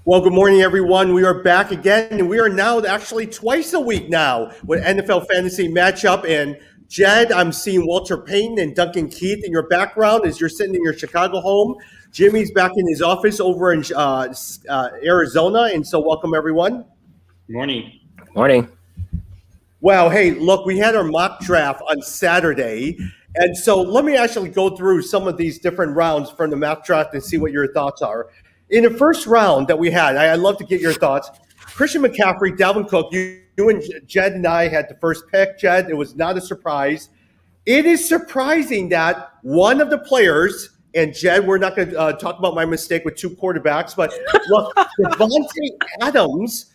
Well, good morning, everyone. We are back again, and we are now actually twice a week now with NFL Fantasy Matchup. And Jed, I'm seeing Walter Payton and Duncan Keith in your background as you're sitting in your Chicago home. Jimmy's back in his office over in Arizona, and so welcome, everyone. Good morning. Morning. Well, hey, look, we had our mock draft on Saturday, and so let me actually go through some of these different rounds from the mock draft and see what your thoughts are. In the first round that we had, I'd love to get your thoughts. Christian McCaffrey, Dalvin Cook, you and Jed and I had the first pick. Jed, it was not a surprise. It is surprising that one of the players, and Jed, we're not going to talk about my mistake with two quarterbacks, but look, Devontae Adams,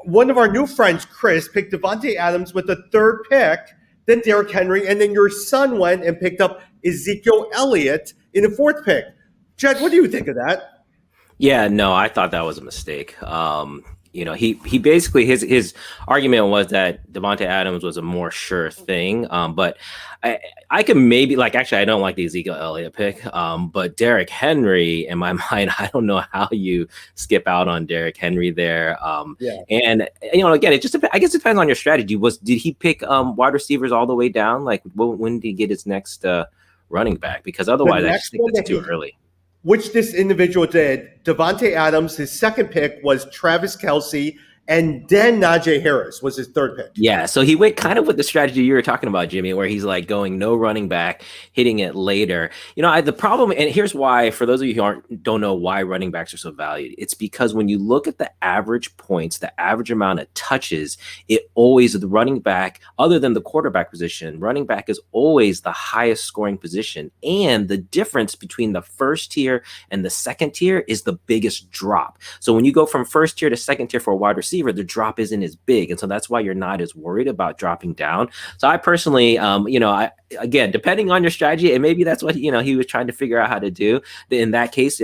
one of our new friends, Chris, picked Devontae Adams with the third pick, then Derrick Henry, and then your son went and picked up Ezekiel Elliott in the fourth pick. Jed, what do you think of that? Yeah, no, I thought that was a mistake. He basically his argument was that Devontae Adams was a more sure thing. But I can maybe actually I don't like the Ezekiel Elliott pick. But Derrick Henry, in my mind, I don't know how you skip out on Derrick Henry there. And again, it just I guess it depends on your strategy. Did he pick wide receivers all the way down? Like when did he get his next running back? Because otherwise, I just think that's too early. Which this individual did. Devontae Adams, his second pick was Travis Kelce, and then Najee Harris was his third pick. Yeah, so he went kind of with the strategy you were talking about, Jimmy, where he's like going no running back, hitting it later. The problem, and here's why, for those of you who don't know why running backs are so valued, it's because when you look at the average points, the average amount of touches, it always, the running back, other than the quarterback position, running back is always the highest scoring position. And the difference between the first tier and the second tier is the biggest drop. So when you go from first tier to second tier for a wide receiver, the drop isn't as big. And so that's why you're not as worried about dropping down. So I personally, again, depending on your strategy, and maybe that's what, he was trying to figure out how to do. In that case,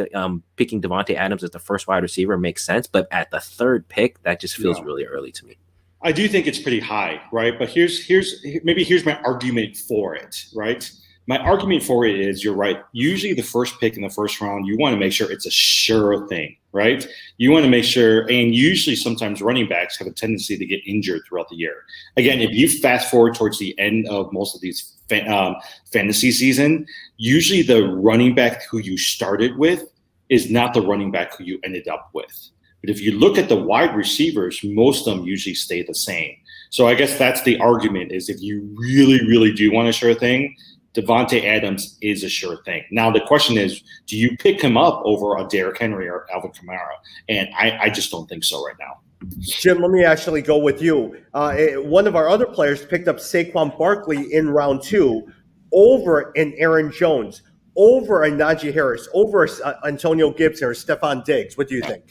picking Devontae Adams as the first wide receiver makes sense. But at the third pick, that just feels really early to me. I do think it's pretty high, right? But here's my argument for it, right? My argument for it is, you're right. Usually the first pick in the first round, you want to make sure it's a sure thing, right? You want to make sure, and usually sometimes running backs have a tendency to get injured throughout the year. Again, if you fast forward towards the end of most of these fantasy season, usually the running back who you started with is not the running back who you ended up with. But if you look at the wide receivers, most of them usually stay the same. So I guess that's the argument, is if you really, really do want a sure thing, Devontae Adams is a sure thing. Now, the question is, do you pick him up over a Derrick Henry or Alvin Kamara? And I just don't think so right now. Jim, let me actually go with you. One of our other players picked up Saquon Barkley in round 2 over an Aaron Jones, over a Najee Harris, over Antonio Gibson or Stephon Diggs. What do you think?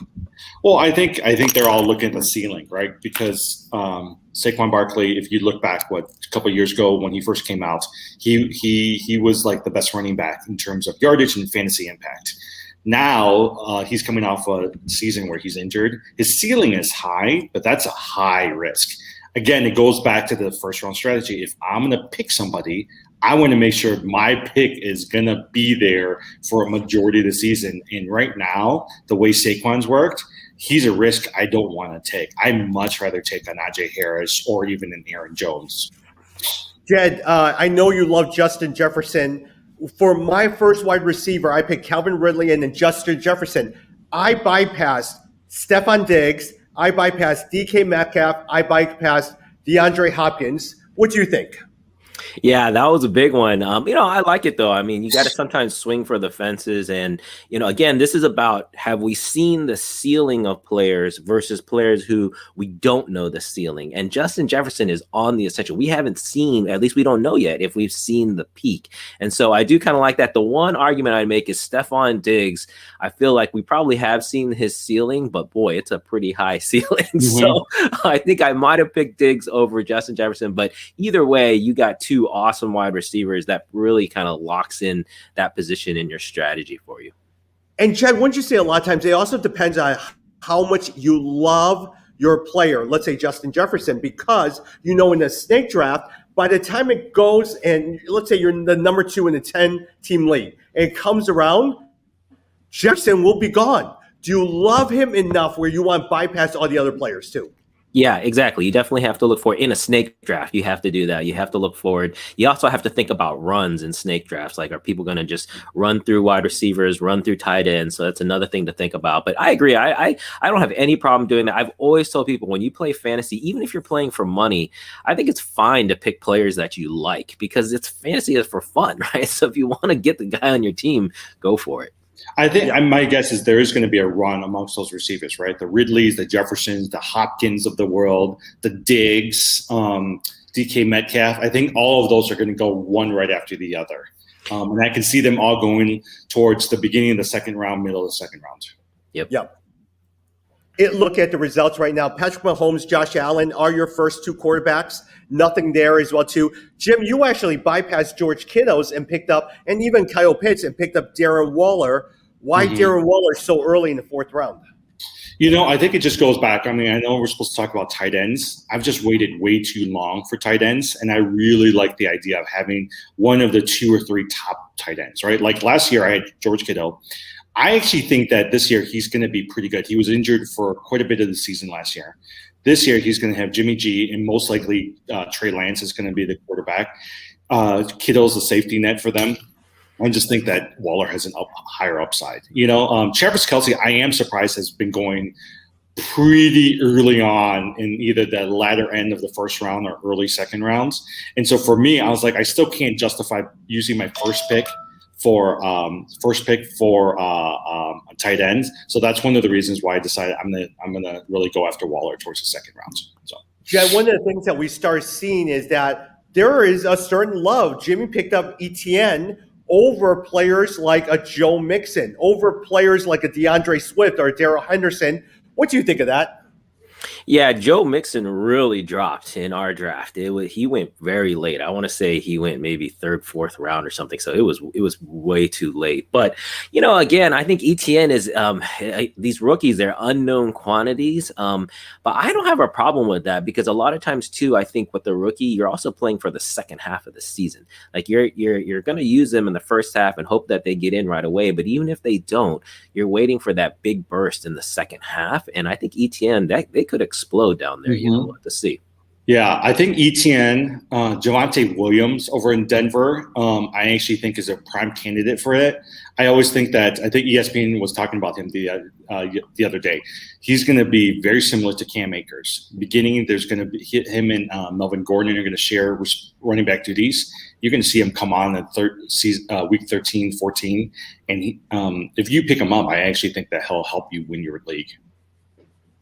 Well, I think they're all looking at the ceiling, right? Because Saquon Barkley, if you look back, a couple of years ago when he first came out, he was like the best running back in terms of yardage and fantasy impact. Now he's coming off a season where he's injured. His ceiling is high, but that's a high risk. Again, it goes back to the first round strategy. If I'm going to pick somebody, I want to make sure my pick is going to be there for a majority of the season. And right now, the way Saquon's worked, he's a risk I don't want to take. I'd much rather take a Najee Harris or even an Aaron Jones. Jed, I know you love Justin Jefferson. For my first wide receiver, I picked Calvin Ridley and then Justin Jefferson. I bypassed Stephon Diggs. I bypassed DK Metcalf. I bypassed DeAndre Hopkins. What do you think? Yeah, that was a big one. I like it though. I mean, you got to sometimes swing for the fences. And, again, this is about, have we seen the ceiling of players versus players who we don't know the ceiling? And Justin Jefferson is on the ascension. We haven't seen, at least we don't know yet if we've seen the peak. And so I do kind of like that. The one argument I'd make is Stephon Diggs. I feel like we probably have seen his ceiling, but boy, it's a pretty high ceiling. Mm-hmm. So I think I might have picked Diggs over Justin Jefferson, but either way, you got two awesome wide receivers that really kind of locks in that position in your strategy for you. And Chad, wouldn't you say a lot of times it also depends on how much you love your player, let's say Justin Jefferson, because in the snake draft, by the time it goes and let's say you're the number 2 in the 10-team league, and it comes around, Jefferson will be gone. do you love him enough where you want to bypass all the other players too? Yeah, exactly. You definitely have to look for in a snake draft. You have to do that. You have to look forward. You also have to think about runs in snake drafts. Like, are people going to just run through wide receivers, run through tight ends? So that's another thing to think about. But I agree. I don't have any problem doing that. I've always told people when you play fantasy, even if you're playing for money, I think it's fine to pick players that you like because it's fantasy is for fun, right? So if you want to get the guy on your team, go for it. I think my guess is there is going to be a run amongst those receivers, right? The Ridleys, the Jeffersons, the Hopkins of the world, the Diggs, DK Metcalf. I think all of those are going to go one right after the other. And I can see them all going towards the beginning of the second round, middle of the second round. Yep. Look at the results right now. Patrick Mahomes, Josh Allen are your first two quarterbacks. Nothing there as well, too. Jim, you actually bypassed George Kittle's and picked up, and even Kyle Pitts, and picked up Darren Waller. Why Darren Waller so early in the fourth round? I think it just goes back. I mean, I know we're supposed to talk about tight ends. I've just waited way too long for tight ends, and I really like the idea of having one of the two or three top tight ends, right? Like last year, I had George Kittle. I actually think that this year he's going to be pretty good. He was injured for quite a bit of the season last year. This year he's going to have Jimmy G, and most likely Trey Lance is going to be the quarterback. Kittle's a safety net for them. I just think that Waller has an higher upside. Travis Kelce, I am surprised, has been going pretty early on in either the latter end of the first round or early second rounds. And so for me, I was like, I still can't justify using my first pick for tight ends. So that's one of the reasons why I decided I'm gonna really go after Waller towards the second round. So yeah, one of the things that we start seeing is that there is a certain love. Jimmy picked up ETN over players like a Joe Mixon, over players like a DeAndre Swift or Daryl Henderson. What do you think of that? Yeah, Joe Mixon really dropped in our draft. He went very late. I want to say he went maybe third, fourth round or something. So it was way too late. But again, I think ETN is these rookies, they're unknown quantities. But I don't have a problem with that because a lot of times too, I think with the rookie, you're also playing for the second half of the season. Like you're going to use them in the first half and hope that they get in right away. But even if they don't, you're waiting for that big burst in the second half. And I think ETN that they could explode down there. We'll have to see. Yeah, I think ETN, Javonte Williams over in Denver, I actually think is a prime candidate for it. I always think that I think ESPN was talking about him the other day. He's going to be very similar to Cam Akers. Beginning, there's going to be him and Melvin Gordon are going to share running back duties. You're going to see him come on in week 13, 14. And if you pick him up, I actually think that he'll help you win your league.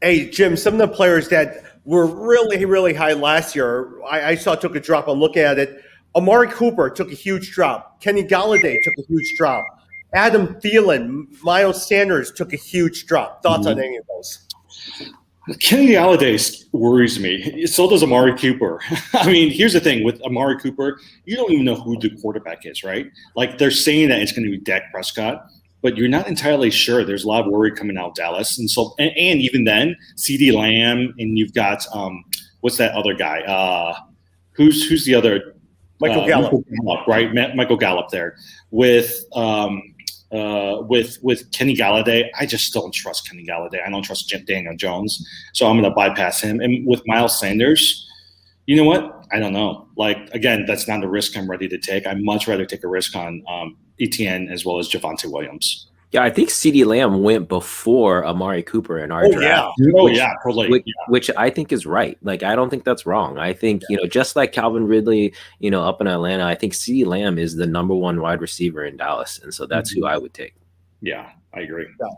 Hey, Jim, some of the players that were really, really high last year, I saw took a drop. I'm looking at it. Amari Cooper took a huge drop. Kenny Galladay took a huge drop. Adam Thielen, Miles Sanders took a huge drop. Thoughts on any of those? Kenny Galladay worries me. So does Amari Cooper. I mean, here's the thing. With Amari Cooper, you don't even know who the quarterback is, right? Like they're saying that it's going to be Dak Prescott, but you're not entirely sure. There's a lot of worry coming out of Dallas. And so, and even then, CeeDee Lamb, and you've got, what's that other guy? Who's the other? Michael Gallup, right? Michael Gallup there. With Kenny Galladay, I just don't trust Kenny Galladay. I don't trust Daniel Jones. So I'm going to bypass him. And with Miles Sanders, you know what? I don't know. Like, again, that's not a risk I'm ready to take. I'd much rather take a risk on ETN as well as Javonte Williams. Yeah, I think CeeDee Lamb went before Amari Cooper in our draft. Which I think is right. Like, I don't think that's wrong. I think, just like Calvin Ridley, up in Atlanta, I think CeeDee Lamb is the number one wide receiver in Dallas. And so that's who I would take. Yeah, I agree. Yeah.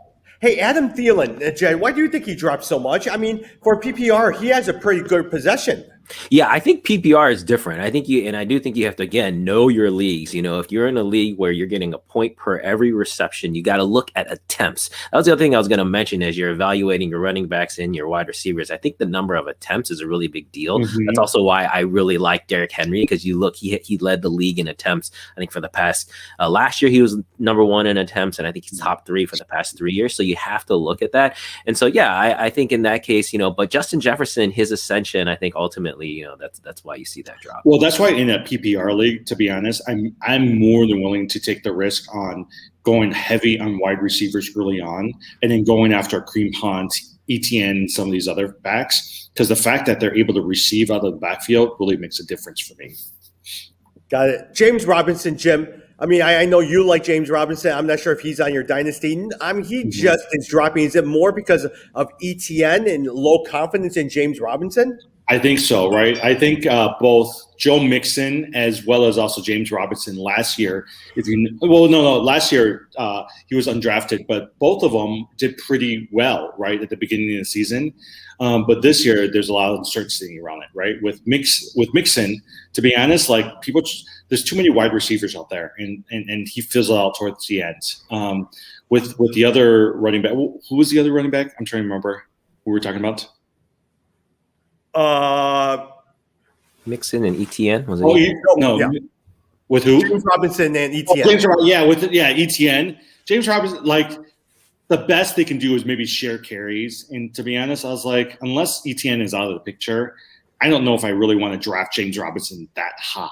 Hey, Adam Thielen, Jay, why do you think he dropped so much? I mean, for PPR, he has a pretty good possession. Yeah, I think PPR is different. I do think you have to, again, know your leagues. If you're in a league where you're getting a point per every reception, you got to look at attempts. That was the other thing I was going to mention as you're evaluating your running backs and your wide receivers. I think the number of attempts is a really big deal. That's also why I really like Derrick Henry, because you look, he led the league in attempts. I think for the past, last year he was number one in attempts, and I think he's top 3 for the past 3 years. So you have to look at that. And so, yeah, I think in that case, but Justin Jefferson, his ascension, I think ultimately ultimately, that's why you see that drop. Well, that's why in a PPR league, to be honest, I'm more than willing to take the risk on going heavy on wide receivers early on, and then going after Kareem Hunt, ETN, and some of these other backs, because the fact that they're able to receive out of the backfield really makes a difference for me. Got it. James Robinson, Jim. I mean, I know you like James Robinson. I'm not sure if he's on your dynasty. I mean, he just is dropping. Is it more because of ETN and low confidence in James Robinson? I think so, right? I think both Joe Mixon as well as also James Robinson last year. Last year he was undrafted, but both of them did pretty well, right, at the beginning of the season. But this year there's a lot of uncertainty around it, right? With Mixon, to be honest, like there's too many wide receivers out there, and he fizzled out towards the end. With the other running back, who was the other running back? I'm trying to remember who we were talking about. Mixon and ETN was it? Yeah. With who? James Robinson and ETN. ETN. James Robinson, like the best they can do is maybe share carries. And to be honest, I was like, unless ETN is out of the picture, I don't know if I really want to draft James Robinson that high.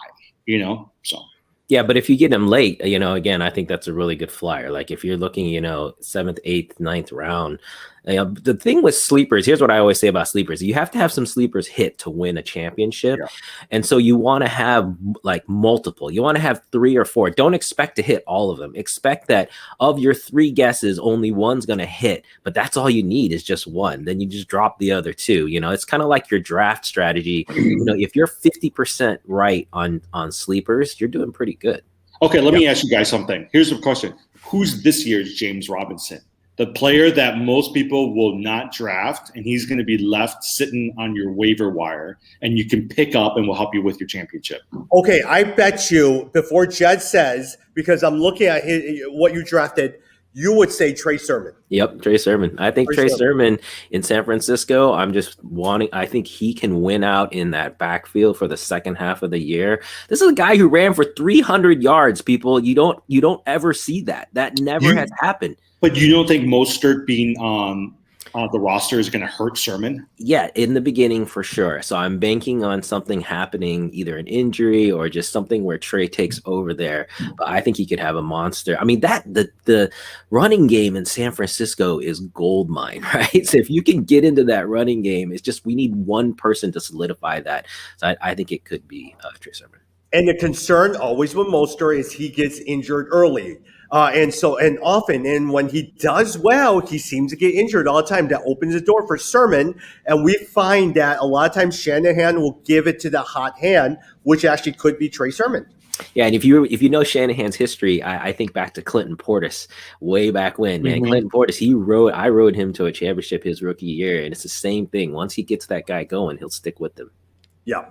So. Yeah, but if you get him late, again, I think that's a really good flyer. Like if you're looking, 7th, 8th, 9th round. The thing with sleepers, here's what I always say about sleepers. You have to have some sleepers hit to win a championship. Yeah. And so you want to have like multiple. You want to have 3 or 4. Don't expect to hit all of them. Expect that of your 3 guesses, only one's going to hit. But that's all you need is just one. Then you just drop the other 2. It's kind of like your draft strategy. If you're 50% right on sleepers, you're doing pretty good. Okay, let me ask you guys something. Here's the question. Who's this year's James Robinson? The player that most people will not draft, and he's going to be left sitting on your waiver wire, and you can pick up and will help you with your championship. Okay, I bet you before Jed says, because I'm looking at what you drafted, you would say Trey Sermon. Yep, Trey Sermon. I think Trey Sermon in San Francisco, I think he can win out in that backfield for the second half of the year. This is a guy who ran for 300 yards, people. You don't ever see that. That never has happened. But you don't think Mostert being on the roster is going to hurt Sermon? Yeah, in the beginning for sure. So I'm banking on something happening, either an injury or just something where Trey takes over there. But I think he could have a monster. I mean, the running game in San Francisco is gold mine, right? So if you can get into that running game, it's just we need one person to solidify that. So I think it could be Trey Sermon. And the concern always with Mostert is he gets injured early. And often when he does well, he seems to get injured all the time. That opens the door for Sermon. And we find that a lot of times Shanahan will give it to the hot hand, which actually could be Trey Sermon. Yeah, and if you know Shanahan's history, I think back to Clinton Portis way back when, man. Mm-hmm. Clinton Portis, I rode him to a championship his rookie year, and it's the same thing. Once he gets that guy going, he'll stick with them. Yeah.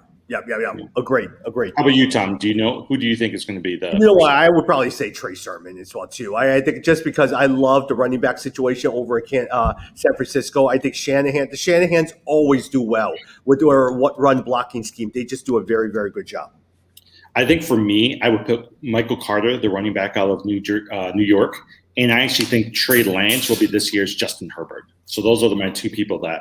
Agreed. How about you, Tom? Who do you think is going to be the? I would probably say Trey Sermon as well too. I think just because I love the running back situation over at San Francisco. I think the Shanahans always do well with their run blocking scheme. They just do a very, very good job. I think for me, I would put Michael Carter, the running back out of New York, and I actually think Trey Lance will be this year's Justin Herbert. So those are my 2 people that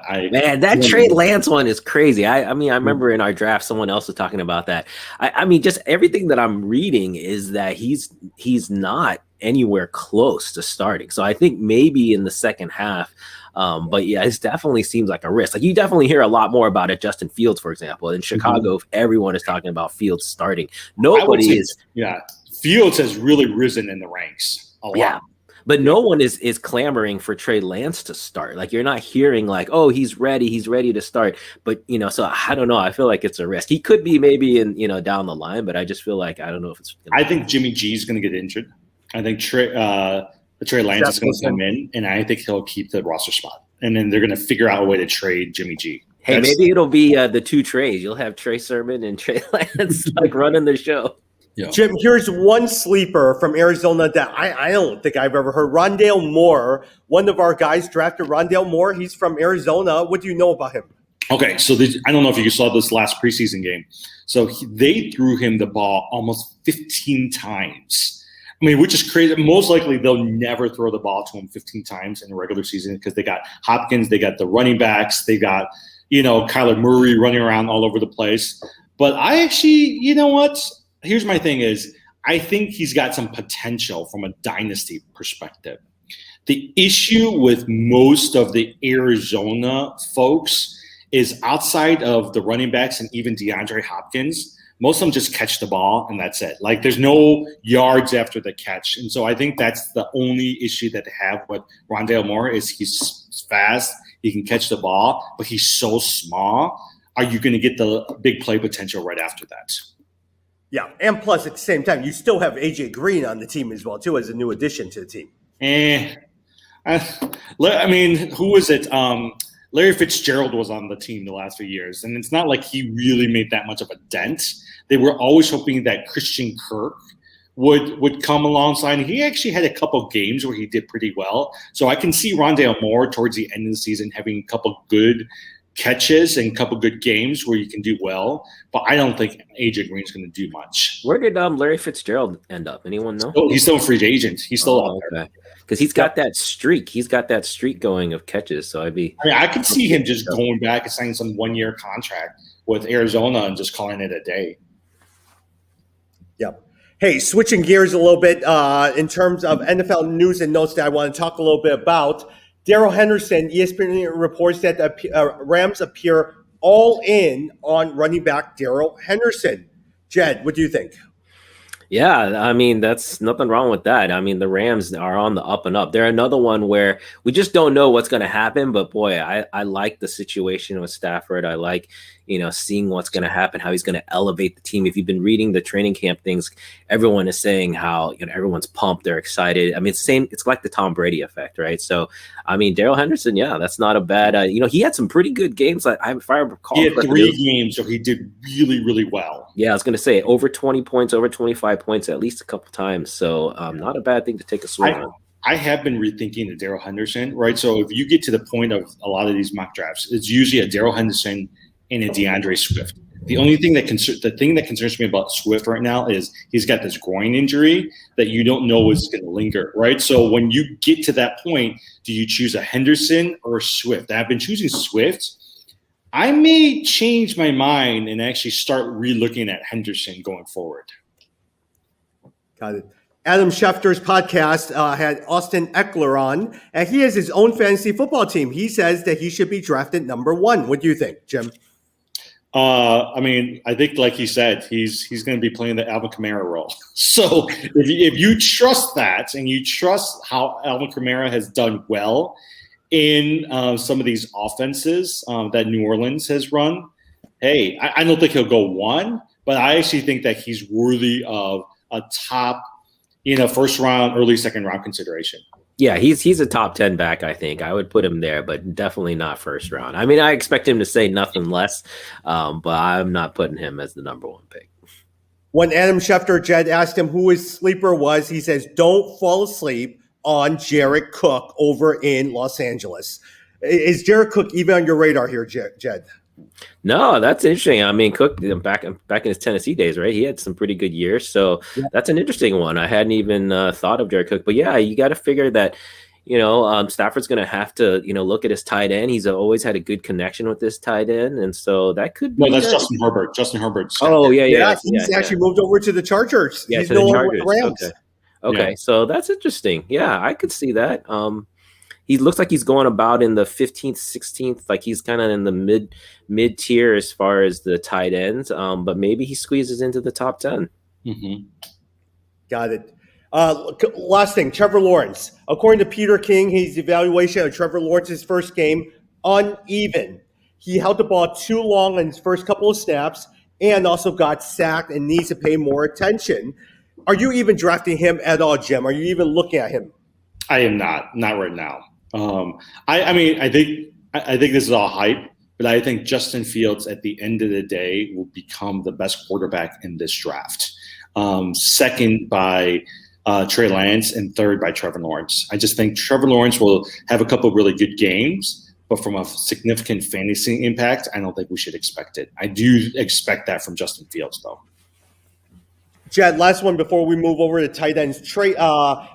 that Trey Lance one is crazy. I remember in our draft, someone else was talking about that. I mean, just everything that I'm reading is that he's not anywhere close to starting. So I think maybe in the second half. But yeah, it definitely seems like a risk. Like you definitely hear a lot more about it. Justin Fields, for example, in Chicago, everyone is talking about Fields starting. Nobody is. Yeah, Fields has really risen in the ranks a lot. Yeah. But no one is clamoring for Trey Lance to start. Like you're not hearing like, oh, he's ready to start. But so I don't know. I feel like it's a risk. He could be maybe in down the line, but I just feel like I don't know if it's. I think Jimmy G is going to get injured. I think Trey Lance is going to come in, and I think he'll keep the roster spot. And then they're going to figure out a way to trade Jimmy G. Hey, maybe it'll be the 2 Treys. You'll have Trey Sermon and Trey Lance like running the show. Yeah. Jim, here's one sleeper from Arizona that I don't think I've ever heard. Rondale Moore, one of our guys drafted Rondale Moore. He's from Arizona. What do you know about him? Okay, so I don't know if you saw this last preseason game. So they threw him the ball almost 15 times. I mean, which is crazy. Most likely they'll never throw the ball to him 15 times in the regular season because they got Hopkins, they got the running backs, they got Kyler Murray running around all over the place. But I actually, you know what? Here's my thing is I think he's got some potential from a dynasty perspective. The issue with most of the Arizona folks is outside of the running backs and even DeAndre Hopkins, most of them just catch the ball and that's it. Like there's no yards after the catch. And so I think that's the only issue that they have with Rondale Moore is he's fast, he can catch the ball, but he's so small. Are you going to get the big play potential right after that? Yeah, and plus at the same time, you still have AJ Green on the team as well, too, as a new addition to the team. I mean, who was it? Larry Fitzgerald was on the team the last few years, and it's not like he really made that much of a dent. They were always hoping that Christian Kirk would come alongside. And he actually had a couple games where he did pretty well. So I can see Rondale Moore towards the end of the season having a couple good catches and a couple good games where you can do well. But I don't think AJ Green's going to do much. Where did Larry Fitzgerald end up? Anyone know? Oh, he's still a free agent. He's still out there. Because he's got that streak. He's got that streak going of catches. So I could see him just going back and signing some 1-year contract with Arizona and just calling it a day. Yep. Hey, switching gears a little bit in terms of NFL news and notes that I want to talk a little bit about. Daryl Henderson, ESPN reports that the Rams appear all in on running back Daryl Henderson. Jed, what do you think? Yeah, I mean, that's nothing wrong with that. I mean, the Rams are on the up and up. They're another one where we just don't know what's going to happen. But boy, I like the situation with Stafford. I like, seeing what's going to happen, how he's going to elevate the team. If you've been reading the training camp things, everyone is saying how, everyone's pumped. They're excited. I mean, it's like the Tom Brady effect, right? So, I mean, Daryl Henderson, yeah, that's not a bad, he had some pretty good games. If I recall, he had 3 games, so he did really, really well. Yeah, I was going to say over 20 points, over 25 points at least a couple times. So not a bad thing to take a swing on. I have been rethinking the Daryl Henderson, right? So if you get to the point of a lot of these mock drafts, it's usually a Daryl Henderson and a DeAndre Swift. The only thing that concerns me about Swift right now is he's got this groin injury that you don't know is going to linger, right? So when you get to that point, do you choose a Henderson or Swift? I've been choosing Swift. I may change my mind and actually start re-looking at Henderson going forward. Got it. Adam Schefter's podcast had Austin Eckler on, and he has his own fantasy football team. He says that he should be drafted number 1. What do you think, Jim? I mean, I think, like he said, he's going to be playing the Alvin Kamara role. So if you trust that and you trust how Alvin Kamara has done well in some of these offenses that New Orleans has run, hey, I don't think he'll go 1, but I actually think that he's worthy of a top, first round, early second round consideration. Yeah, he's a top 10 back, I think. I would put him there, but definitely not first round. I mean, I expect him to say nothing less, but I'm not putting him as the number 1 pick. When Adam Schefter, Jed, asked him who his sleeper was, he says, don't fall asleep on Jared Cook over in Los Angeles. Is Jared Cook even on your radar here, Jed? No, that's interesting. I mean, Cook back in his Tennessee days, right? He had some pretty good years, so That's an interesting one. I hadn't even thought of Jared Cook, but yeah, you got to figure that Stafford's going to have to look at his tight end. He's always had a good connection with this tight end, and so that could be. No, that's Justin Herbert. Justin Herbert. Oh yeah. He's actually moved over to the Chargers. Yeah, he's to no the longer Chargers. with the Rams. Okay, so that's interesting. Yeah, I could see that. He looks like he's going about in the 15th, 16th, like he's kind of in the mid tier as far as the tight ends. But maybe he squeezes into the top 10. Mm-hmm. Got it. Last thing, Trevor Lawrence. According to Peter King, his evaluation of Trevor Lawrence's first game, uneven. He held the ball too long in his first couple of snaps and also got sacked and needs to pay more attention. Are you even drafting him at all, Jim? Are you even looking at him? I am not right now. I mean, I think this is all hype, but I think Justin Fields at the end of the day will become the best quarterback in this draft. Second by Trey Lance and third by Trevor Lawrence. I just think Trevor Lawrence will have a couple of really good games, but from a significant fantasy impact, I don't think we should expect it. I do expect that from Justin Fields, though. Jed, last one before we move over to tight ends.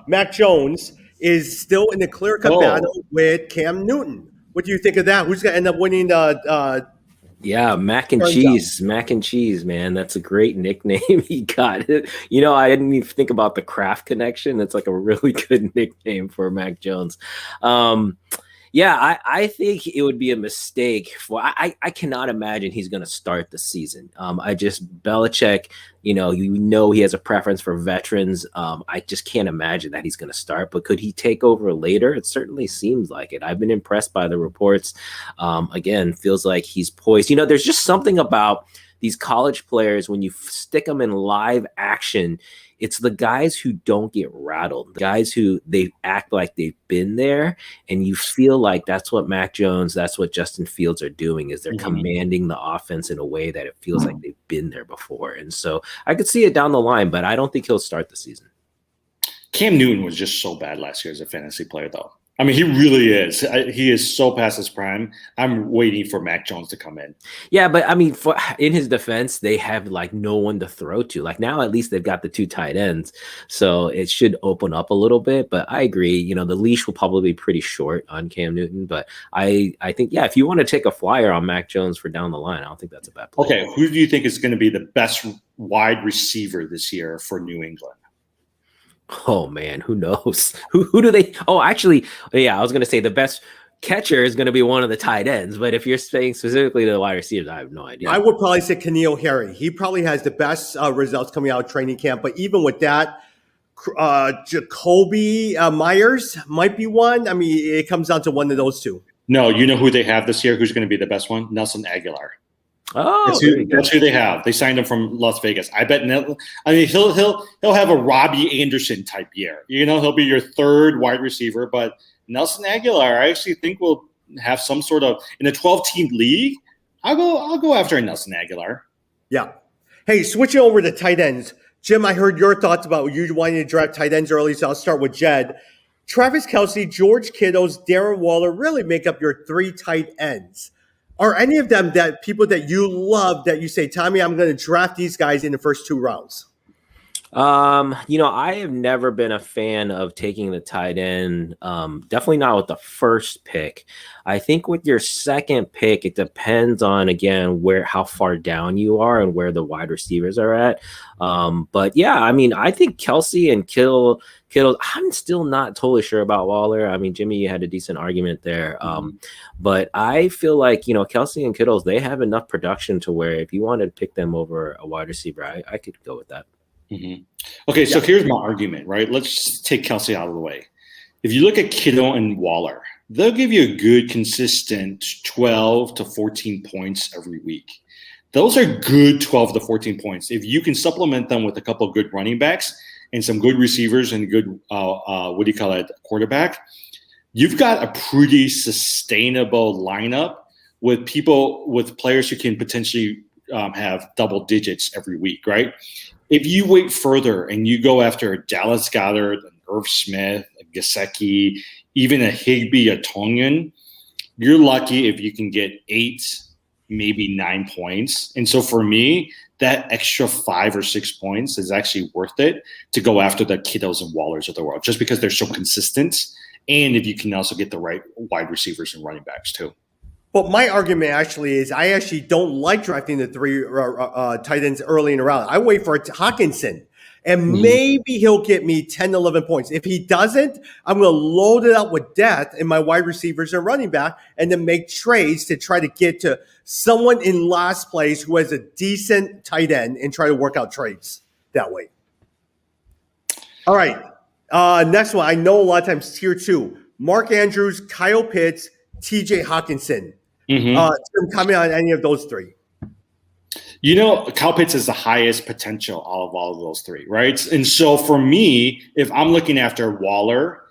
Mac Jones is still in the clear-cut battle with Cam Newton. What do you think of that? Who's going to end up winning the Yeah, mac and Turns cheese, man. That's a great nickname he got. You know, I didn't even think about the Kraft connection. That's like a really good nickname for Mac Jones. Yeah, I think it would be a mistake. I cannot imagine he's going to start the season. Belichick, you know he has a preference for veterans. I just can't imagine that he's going to start. But could he take over later? It certainly seems like it. I've been impressed by the reports. Again, feels like he's poised. You know, there's just something about these college players when you stick them in live action. It's the guys who don't get rattled, the guys who they act like they've been there, and you feel like that's what Mac Jones, that's what Justin Fields are doing, is they're commanding the offense in a way that it feels like they've been there before. And so I could see it down the line, but I don't think he'll start the season. Cam Newton was just so bad last year as a fantasy player, though. I mean, he really is. He is so past his prime. I'm waiting for Mac Jones to come in. Yeah, but I mean, in his defense, they have like no one to throw to. Like now, at least they've got the 2 tight ends, so it should open up a little bit. But I agree. You know, the leash will probably be pretty short on Cam Newton. But I think, yeah, if you want to take a flyer on Mac Jones for down the line, I don't think that's a bad play. Okay, who do you think is going to be the best wide receiver this year for New England? Oh man, who knows? Who do they? Oh, actually, yeah, I was going to say the best catcher is going to be one of the tight ends, but if you're saying specifically to the wide receivers, I have no idea. I would probably say N'Keal Harry. He probably has the best results coming out of training camp. But even with that, Jacoby Myers might be one. I mean, it comes down to one of those two. No, you know who they have this year? Who's going to be the best one? Nelson Aguilar. Oh, that's who they have. They signed him from Las Vegas. I bet. I mean, he'll have a Robbie Anderson type year. You know, he'll be your third wide receiver. But Nelson Aguilar, I actually think will have some sort of in a 12-team league. I'll go after Nelson Aguilar. Yeah. Hey, switching over to tight ends, Jim. I heard your thoughts about you wanting to draft tight ends early, so I'll start with Jed. Travis Kelce, George Kittles, Darren Waller really make up your 3 tight ends. Are any of them that people that you love that you say, Tommy, I'm going to draft these guys in the first 2 rounds? You know, I have never been a fan of taking the tight end. Definitely not with the first pick. I think with your second pick, it depends on, again, how far down you are and where the wide receivers are at. But yeah, I mean, I think Kelce and Kittle, I'm still not totally sure about Waller. I mean, Jimmy, you had a decent argument there. But I feel like, you know, Kelce and Kittles, they have enough production to where if you wanted to pick them over a wide receiver, I could go with that. Mm-hmm. Okay, so here's my argument, right? Let's take Kelce out of the way. If you look at Kittle and Waller, they'll give you a good, consistent 12 to 14 points every week. Those are good 12 to 14 points. If you can supplement them with a couple of good running backs and some good receivers and good, quarterback, you've got a pretty sustainable lineup with players who can potentially have double digits every week, right? If you wait further and you go after a Dallas Goedert, an Irv Smith, a Gesicki, even a Higbee, a Tonyan, you're lucky if you can get 8, maybe 9 points. And so for me, that extra 5 or 6 points is actually worth it to go after the Kittles and Wallers of the world, just because they're so consistent. And if you can also get the right wide receivers and running backs too. But my argument actually is I actually don't like drafting the 3 tight ends early in the round. I wait for Hawkinson, and maybe he'll get me 10, 11 points. If he doesn't, I'm going to load it up with depth in my wide receivers and running back and then make trades to try to get to someone in last place who has a decent tight end and try to work out trades that way. All right. Next one. I know a lot of times tier 2. Mark Andrews, Kyle Pitts, TJ Hawkinson. Comment on any of those 3. You know, Kyle Pitts has the highest potential of all of those 3, right? And so for me, if I'm looking after Waller,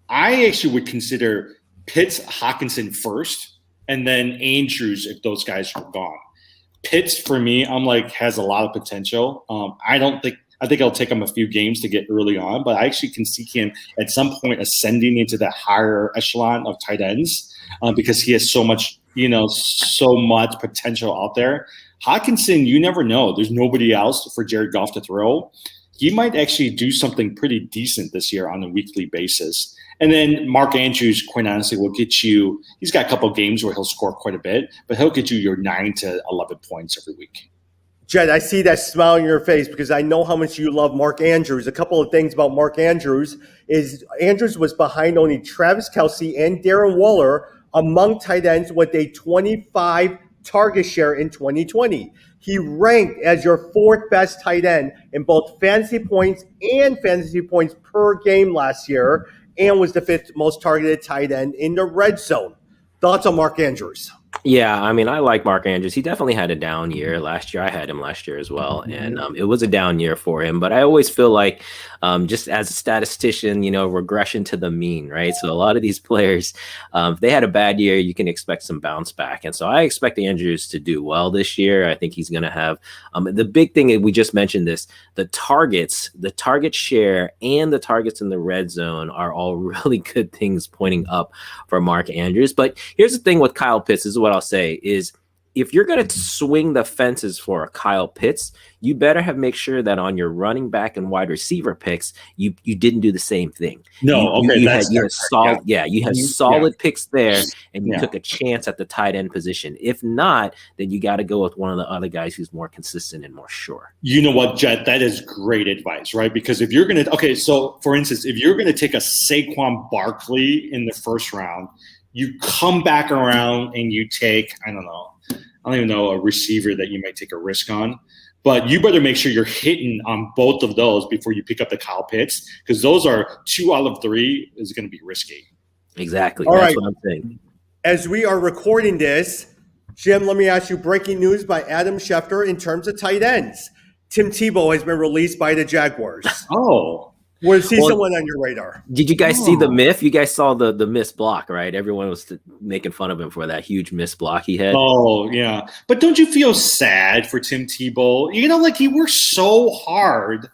I actually would consider Pitts, Hawkinson first, and then Andrews if those guys are gone. Pitts, for me, I'm like, has a lot of potential. I think it'll take him a few games to get early on, but I actually can see him at some point ascending into that higher echelon of tight ends because he has so much potential out there. Hawkinson, you never know. There's nobody else for Jared Goff to throw. he might actually do something pretty decent this year on a weekly basis. And then Mark Andrews, quite honestly, will get you – he's got a couple of games where he'll score quite a bit, but he'll get you your 9 to 11 points every week. Jed, I see that smile on your face because I know how much you love Mark Andrews. A couple of things about Mark Andrews is Andrews was behind only Travis Kelce and Darren Waller among tight ends with a 25 target share in 2020. He ranked as your 4th best tight end in both fantasy points and fantasy points per game last year and was the 5th most targeted tight end in the red zone. Thoughts on Mark Andrews? Yeah, I mean, I like Mark Andrews. He definitely had a down year last year. I had him last year as well, and it was a down year for him. But I always feel like, just as a statistician, regression to the mean, right? So a lot of these players, if they had a bad year, you can expect some bounce back. And so I expect Andrews to do well this year. I think he's going to have the big thing that we just mentioned the target share and the targets in the red zone are all really good things pointing up for Mark Andrews. But here's the thing with Kyle Pitts is what I'll say is if you're going to swing the fences for a Kyle Pitts, you better make sure that on your running back and wide receiver picks, you didn't do the same thing. You had solid picks there, and you took a chance at the tight end position. If not, then you got to go with one of the other guys who's more consistent and more sure. You know what, Jet? That is great advice, right? Because if you're going to – so for instance, if you're going to take a Saquon Barkley in the first round, you come back around and you take, I don't even know, a receiver that you might take a risk on. But you better make sure you're hitting on both of those before you pick up the Kyle Pitts, because those are 2 out of 3 is going to be risky. Exactly. All That's right. what I'm saying. As we are recording this, Jim, let me ask you breaking news by Adam Schefter in terms of tight ends. Tim Tebow has been released by the Jaguars. Oh. Was he someone on your radar? Did you guys see the myth? You guys saw the missed block, right? Everyone was making fun of him for that huge missed block he had. Oh, yeah. But don't you feel sad for Tim Tebow? He worked so hard.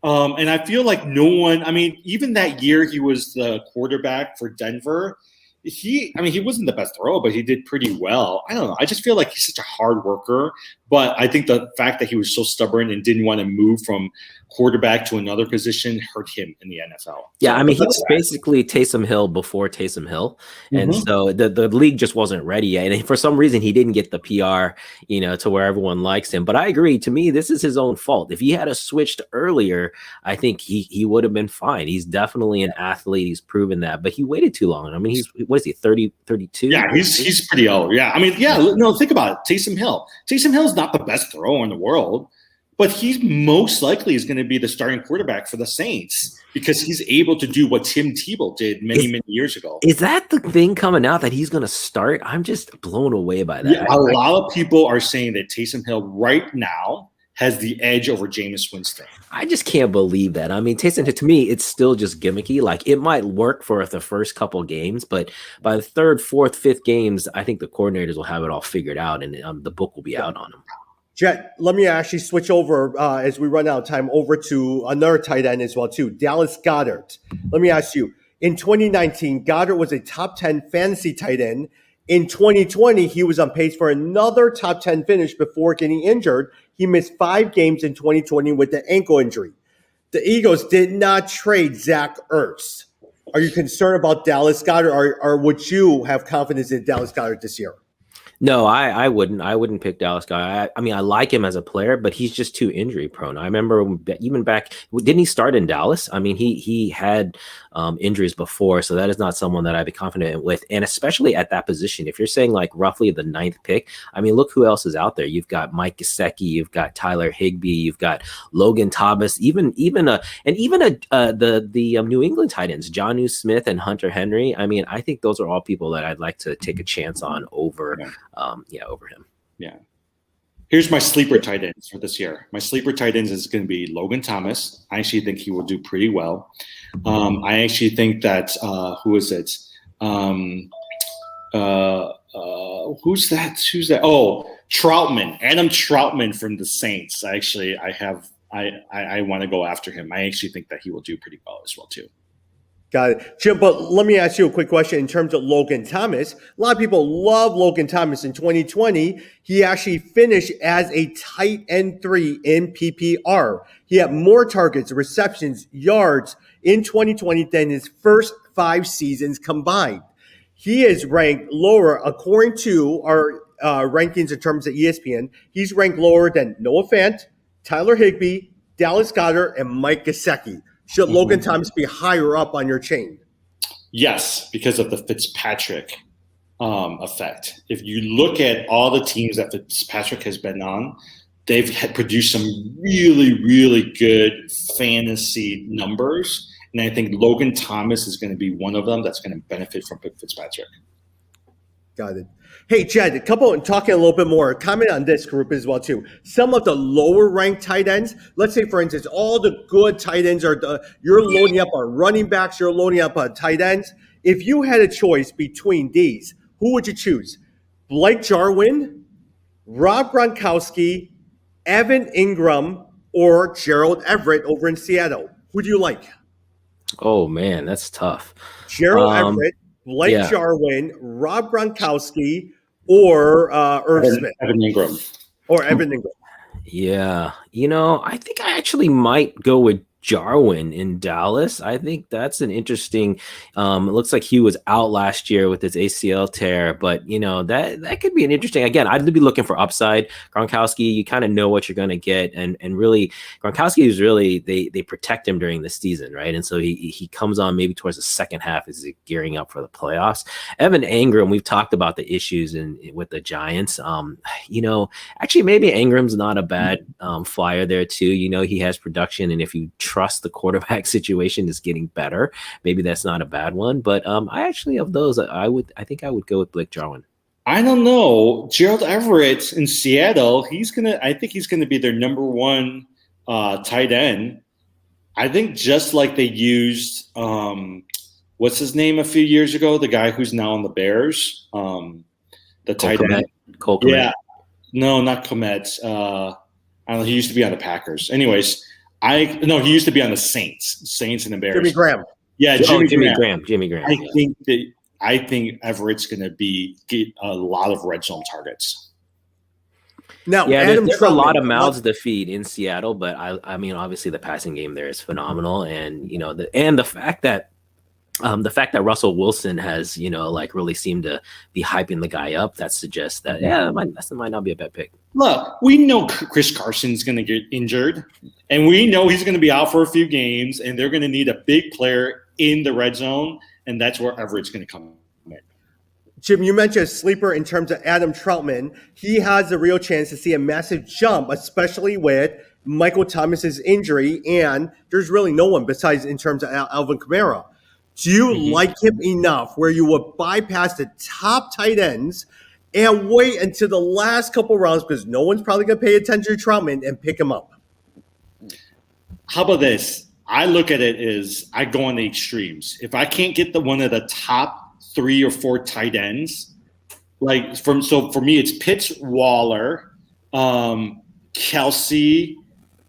And I feel like no one – even that year he was the quarterback for Denver – he wasn't the best thrower, but he did pretty well. I don't know. I just feel like he's such a hard worker. But I think the fact that he was so stubborn and didn't want to move from quarterback to another position hurt him in the NFL. Yeah, he was basically Taysom Hill before Taysom Hill. And so the league just wasn't ready yet. And for some reason, he didn't get the PR, to where everyone likes him. But I agree. To me, this is his own fault. If he had switched earlier, I think he would have been fine. He's definitely an athlete. He's proven that. But he waited too long. What is he, 30, 32? Yeah, he's pretty old. Yeah, no, think about it. Taysom Hill. Taysom Hill's not the best thrower in the world, but he's most likely is going to be the starting quarterback for the Saints because he's able to do what Tim Tebow did many years ago. Is that the thing coming out that he's going to start? I'm just blown away by that. Yeah, a lot of people are saying that Taysom Hill right now has the edge over Jameis Winston. I just can't believe that. Taysom, to me, it's still just gimmicky. Like, it might work for the first couple games, but by the 3rd, 4th, 5th games, I think the coordinators will have it all figured out, and the book will be out on him. Jet, let me actually switch over as we run out of time over to another tight end as well, too, Dallas Goedert. Let me ask you, in 2019, Goedert was a top 10 fantasy tight end. In 2020, he was on pace for another top 10 finish before getting injured. He missed 5 games in 2020 with the ankle injury. The Eagles did not trade Zach Ertz. Are you concerned about Dallas Goedert, or would you have confidence in Dallas Goedert this year? No, I wouldn't. I wouldn't pick Dallas Goedert. I like him as a player, but he's just too injury prone. I remember even back, didn't he start in Dallas? He had injuries before, so that is not someone that I'd be confident with. And especially at that position, if you're saying like roughly the 9th pick, look who else is out there. You've got Mike Gesicki, you've got Tyler Higbee, you've got Logan Thomas, even the New England tight ends, Jonnu Smith and Hunter Henry. I think those are all people that I'd like to take a chance on over. Over him. Yeah. Here's my sleeper tight ends for this year. My sleeper tight ends is going to be Logan Thomas. I actually think he will do pretty well. I actually think that who is it? Who's that? Oh, Troutman. Adam Troutman from the Saints. I want to go after him. I actually think that he will do pretty well as well too. Got it. Jim, but let me ask you a quick question in terms of Logan Thomas. A lot of people love Logan Thomas in 2020. He actually finished as a tight end 3 in PPR. He had more targets, receptions, yards in 2020 than his first 5 seasons combined. He is ranked lower, according to our rankings in terms of ESPN. He's ranked lower than Noah Fant, Tyler Higbee, Dallas Goedert, and Mike Gesicki. Should Logan Thomas be higher up on your chain? Yes, because of the Fitzpatrick effect. If you look at all the teams that Fitzpatrick has been on, they've produced some really, really good fantasy numbers. And I think Logan Thomas is going to be one of them that's going to benefit from Fitzpatrick. Got it. Hey, Jed, talking a little bit more, comment on this group as well, too. Some of the lower ranked tight ends, let's say, for instance, all the good tight ends you're loading up on running backs, you're loading up on tight ends. If you had a choice between these, who would you choose? Blake Jarwin, Rob Gronkowski, Evan Ingram, or Gerald Everett over in Seattle? Who do you like? Oh, man, that's tough. Gerald Everett, Blake Jarwin, Rob Gronkowski, or Irv Smith. Evan Ingram. Or Evan Ingram. Yeah. I think I actually might go with Jarwin in Dallas. I think that's an interesting. It looks like he was out last year with his ACL tear, but that could be an interesting. Again, I'd be looking for upside. Gronkowski, you kind of know what you're going to get, and really Gronkowski is really they protect him during the season, right? And so he comes on maybe towards the second half as he's gearing up for the playoffs. Evan Ingram, we've talked about the issues with the Giants. Actually maybe Ingram's not a bad flyer there too. He has production, and if you trust the quarterback situation is getting better, maybe that's not a bad one. But I actually, of those, I think I would go with Blake Jarwin. I don't know. Gerald Everett in Seattle, I think he's gonna be their number one tight end. I think just like they used what's his name a few years ago, the guy who's now on the Bears, the tight end. Cole Kmet. Yeah. No, not Kmet. I don't know. He used to be on the Packers. Anyways, he used to be on the Saints and the Bears. Jimmy Graham. Yeah, Jimmy Graham. I think Everett's going to get a lot of red zone targets. Now, there's a lot of mouths to feed in Seattle, but I mean, obviously the passing game there is phenomenal, and the fact that Russell Wilson has really seemed to be hyping the guy up, that suggests that that might not be a bad pick. Look, we know Chris Carson's going to get injured, and we know he's going to be out for a few games, and they're going to need a big player in the red zone, and that's where Everett's going to come in. Jim, you mentioned a sleeper in terms of Adam Troutman. He has a real chance to see a massive jump, especially with Michael Thomas's injury, and there's really no one besides in terms of Alvin Kamara. Do you like him enough where you would bypass the top tight ends and wait until the last couple rounds, because no one's probably going to pay attention to Troutman, and pick him up? How about this? I look at it as I go on the extremes. If I can't get one of the top 3 or 4 tight ends, for me, it's Pitts, Waller, Kelsey,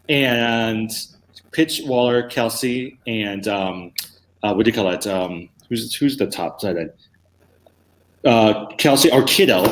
and what do you call it? Who's the top tight end? Kelsey or Kittle.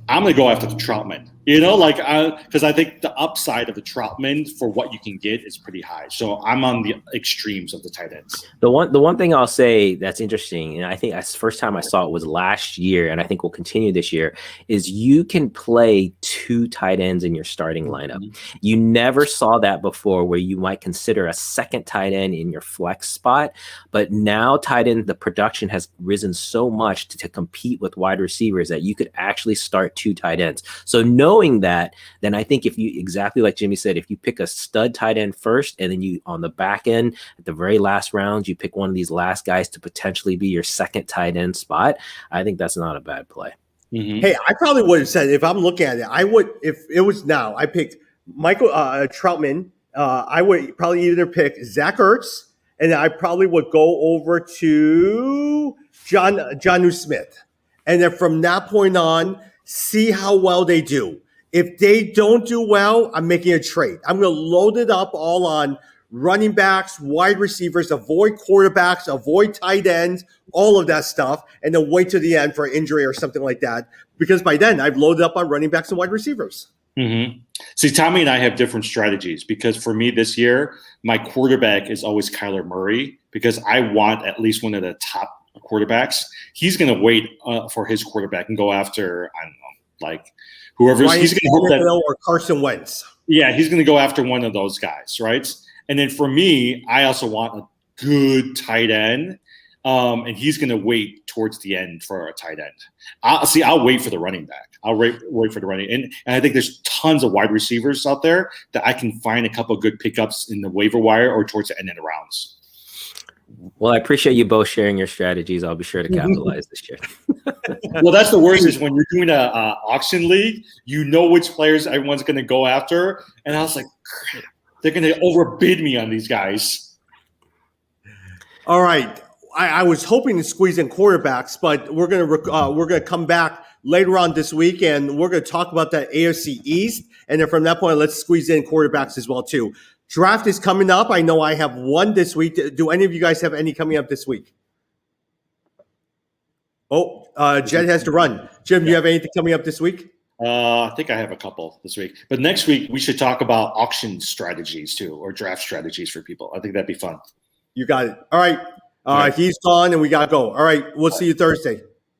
I'm going to go after the Troutman. Because I think the upside of the Troutman for what you can get is pretty high. So I'm on the extremes of the tight ends. The one thing I'll say that's interesting, and I think that's the first time I saw it was last year, and I think will continue this year, is you can play 2 tight ends in your starting lineup. Mm-hmm. You never saw that before, where you might consider a second tight end in your flex spot, but now tight end, the production has risen so much to compete with wide receivers that you could actually start 2 tight ends. So knowing that, then I think if you, exactly like Jimmy said, if you pick a stud tight end first, and then you on the back end at the very last rounds, you pick one of these last guys to potentially be your second tight end spot, I think that's not a bad play. Mm-hmm. Hey, I probably would have said, if I'm looking at it, I would, if it was now, I picked Michael Troutman. I would probably either pick Zach Ertz, and I probably would go over to Jonnu Smith. And then from that point on, see how well they do. If they don't do well, I'm making a trade. I'm going to load it up all on running backs, wide receivers, avoid quarterbacks, avoid tight ends, all of that stuff, and then wait to the end for an injury or something like that. Because by then, I've loaded up on running backs and wide receivers. Mm-hmm. See, Tommy and I have different strategies because for me this year, my quarterback is always Kyler Murray because I want at least one of the top quarterbacks. He's going to wait for his quarterback and go after, I don't know, like whoever. He's going to hope that, or Carson Wentz. Yeah, he's going to go after one of those guys, right? And then for me, I also want a good tight end. And he's going to wait towards the end for a tight end. I'll wait for the running back. I'll wait for the running. And I think there's tons of wide receivers out there that I can find a couple of good pickups in the waiver wire or towards the end of the rounds. Well, I appreciate you both sharing your strategies. I'll be sure to capitalize this year. Well, that's the worst is when you're doing a auction league, you know which players everyone's going to go after. And I was like, crap, they're going to overbid me on these guys. All right. I was hoping to squeeze in quarterbacks, but we're gonna come back later on this week, and we're gonna talk about that AFC East, and then from that point, let's squeeze in quarterbacks as well too. Draft is coming up. I know I have one this week. Do any of you guys have any coming up this week? Oh, Jed has to run. Jim, do you have anything coming up this week? I think I have a couple this week, but next week we should talk about auction strategies too, or draft strategies for people. I think that'd be fun. You got it. All right. He's gone and we got to go. All right. We'll see you Thursday.